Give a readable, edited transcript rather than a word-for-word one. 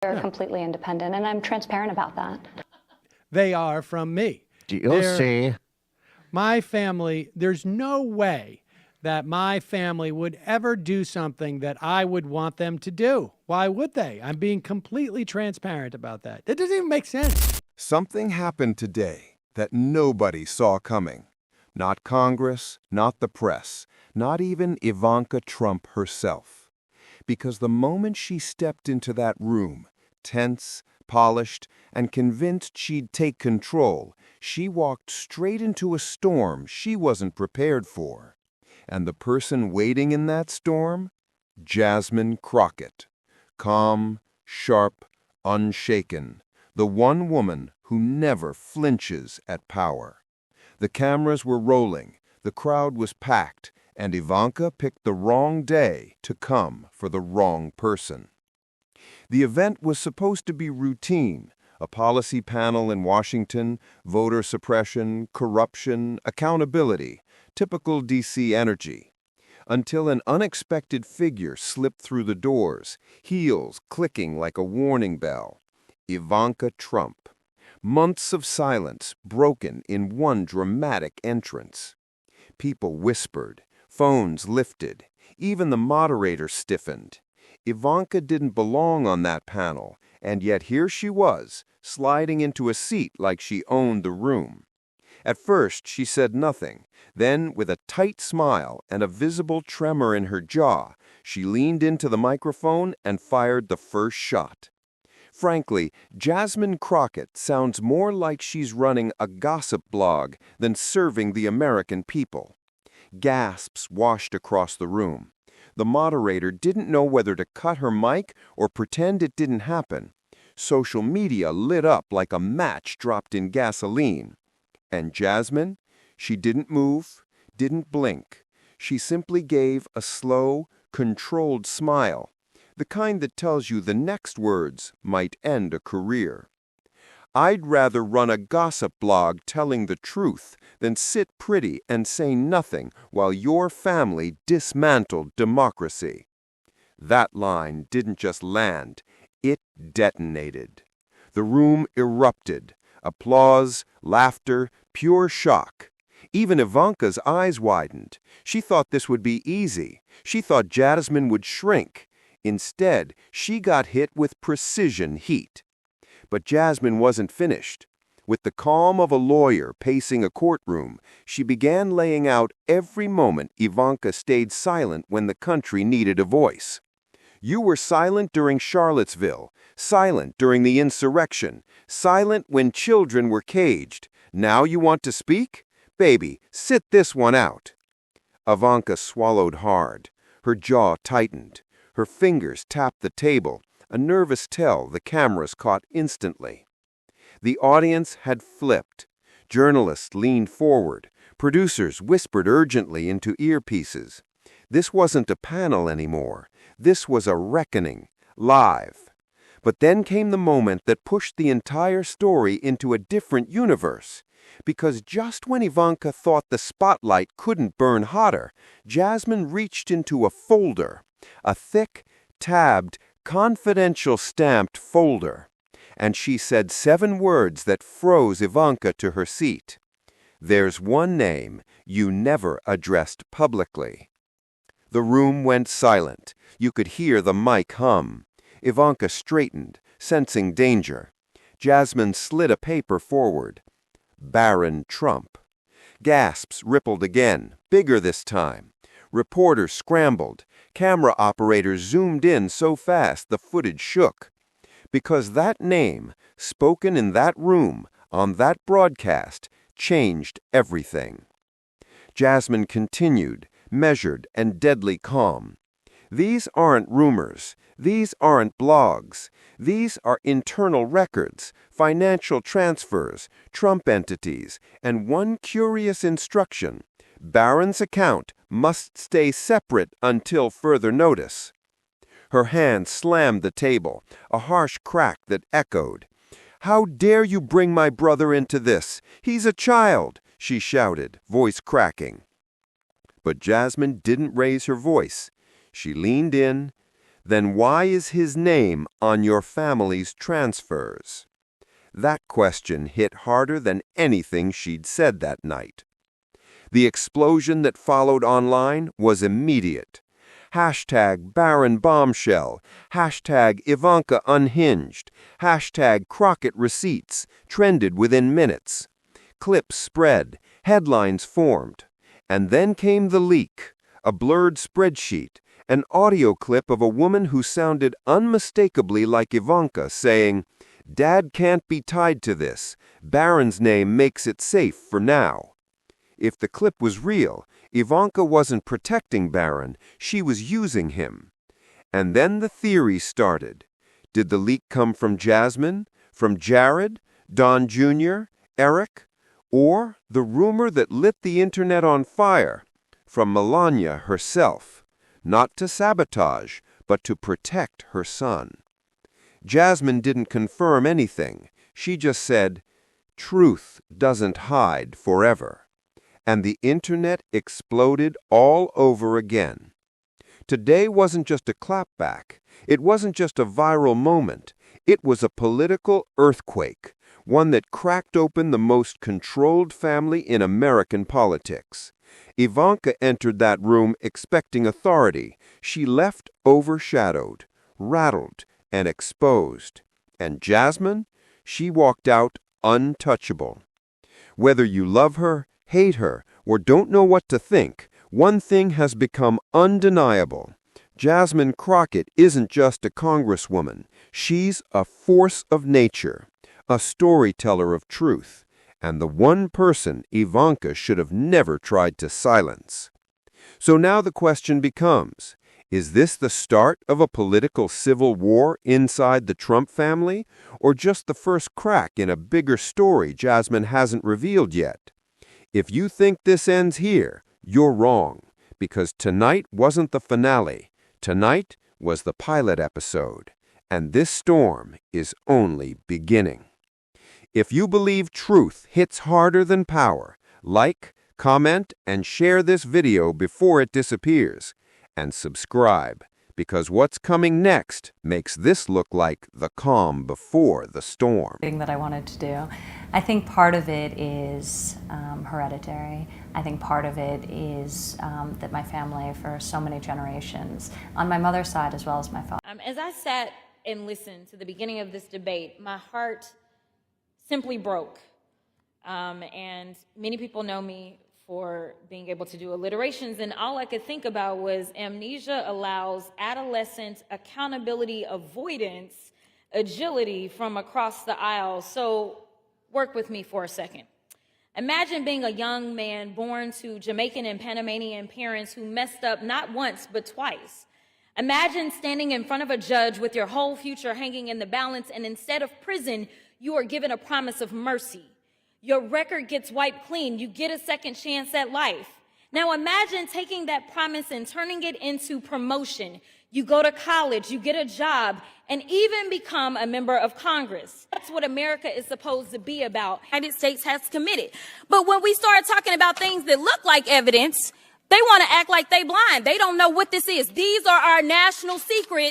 They're completely independent, and I'm transparent about that. They are from me. You'll see. My family, there's no way that my family would ever do something that I would want them to do. Why would they? I'm being completely transparent about that. It doesn't even make sense. Something happened today that nobody saw coming. Not Congress, not the press, not even Ivanka Trump herself. Because the moment she stepped into that room, tense, polished, and convinced she'd take control, she walked straight into a storm she wasn't prepared for. And the person waiting in that storm? Jasmine Crockett. Calm, sharp, unshaken. The one woman who never flinches at power. The cameras were rolling, the crowd was packed, and Ivanka picked the wrong day to come for the wrong person. The event was supposed to be routine, a policy panel in Washington, voter suppression, corruption, accountability, typical D.C. energy. Until an unexpected figure slipped through the doors, heels clicking like a warning bell. Ivanka Trump. Months of silence broken in one dramatic entrance. People whispered, phones lifted, even the moderator stiffened. Ivanka didn't belong on that panel, and yet here she was, sliding into a seat like she owned the room. At first, she said nothing. Then, with a tight smile and a visible tremor in her jaw, she leaned into the microphone and fired the first shot. Frankly, Jasmine Crockett sounds more like she's running a gossip blog than serving the American people. Gasps washed across the room. The moderator didn't know whether to cut her mic or pretend it didn't happen. Social media lit up like a match dropped in gasoline. And Jasmine? She didn't move, didn't blink. She simply gave a slow, controlled smile. The kind that tells you the next words might end a career. I'd rather run a gossip blog telling the truth than sit pretty and say nothing while your family dismantled democracy. That line didn't just land, it detonated. The room erupted. Applause, laughter, pure shock. Even Ivanka's eyes widened. She thought this would be easy. She thought Jasmine would shrink. Instead, she got hit with precision heat. But Jasmine wasn't finished. With the calm of a lawyer pacing a courtroom, she began laying out every moment Ivanka stayed silent when the country needed a voice. You were silent during Charlottesville, silent during the insurrection, silent when children were caged. Now you want to speak? Baby, sit this one out. Ivanka swallowed hard. Her jaw tightened. Her fingers tapped the table, a nervous tell the cameras caught instantly. The audience had flipped. Journalists leaned forward. Producers whispered urgently into earpieces. This wasn't a panel anymore. This was a reckoning, live. But then came the moment that pushed the entire story into a different universe. Because just when Ivanka thought the spotlight couldn't burn hotter, Jasmine reached into a folder. A thick, tabbed, confidential stamped folder. And she said 7 words that froze Ivanka to her seat. There's one name you never addressed publicly. The room went silent. You could hear the mic hum. Ivanka straightened, sensing danger. Jasmine slid a paper forward. Barron Trump. Gasps rippled again, bigger this time. Reporters scrambled. Camera operators zoomed in so fast the footage shook. Because that name, spoken in that room, on that broadcast, changed everything. Jasmine continued, measured and deadly calm. These aren't rumors. These aren't blogs. These are internal records, financial transfers, Trump entities, and one curious instruction. Barron's account must stay separate until further notice. Her hand slammed the table, a harsh crack that echoed. How dare you bring my brother into this? He's a child, she shouted, voice cracking. But Jasmine didn't raise her voice. She leaned in. then why is his name on your family's transfers? That question hit harder than anything she'd said that night. The explosion that followed online was immediate. Hashtag Barron Bombshell, hashtag Ivanka Unhinged, hashtag Crockett Receipts trended within minutes. Clips spread, headlines formed. And then came the leak, a blurred spreadsheet, an audio clip of a woman who sounded unmistakably like Ivanka saying, "Dad can't be tied to this. Barron's name makes it safe for now." If the clip was real, Ivanka wasn't protecting Barron, she was using him. And then the theory started. Did the leak come from Jasmine, from Jared, Don Jr., Eric, or the rumor that lit the internet on fire, from Melania herself, not to sabotage, but to protect her son? Jasmine didn't confirm anything. She just said, "Truth doesn't hide forever." And the internet exploded all over again. Today wasn't just a clapback. It wasn't just a viral moment. It was a political earthquake, one that cracked open the most controlled family in American politics. Ivanka entered that room expecting authority. She left overshadowed, rattled, and exposed. And Jasmine? She walked out untouchable. Whether you love her, hate her, or don't know what to think, one thing has become undeniable. Jasmine Crockett isn't just a congresswoman. She's a force of nature, a storyteller of truth, and the one person Ivanka should have never tried to silence. So now the question becomes, is this the start of a political civil war inside the Trump family, or just the first crack in a bigger story Jasmine hasn't revealed yet? If you think this ends here, you're wrong, because tonight wasn't the finale. Tonight was the pilot episode, and this storm is only beginning. If you believe truth hits harder than power, like, comment, and share this video before it disappears. And subscribe, because what's coming next makes this look like the calm before the storm. That I wanted to do. I think part of it is hereditary. I think part of it is that my family, for so many generations, on my mother's side as well as my father. As I sat and listened to the beginning of this debate, my heart simply broke. And many people know me for being able to do alliterations, and all I could think about was amnesia allows adolescent accountability avoidance agility from across the aisle. So work with me for a second. Imagine being a young man born to Jamaican and Panamanian parents who messed up not once but twice. Imagine standing in front of a judge with your whole future hanging in the balance, and instead of prison, you are given a promise of mercy. Your record gets wiped clean. You get a second chance at life. Now imagine taking that promise and turning it into promotion. You go to college, you get a job, and even become a member of Congress. That's what America is supposed to be about. The United States has committed. But when we start talking about things that look like evidence, they want to act like they blind. They don't know what this is. These are our national secrets.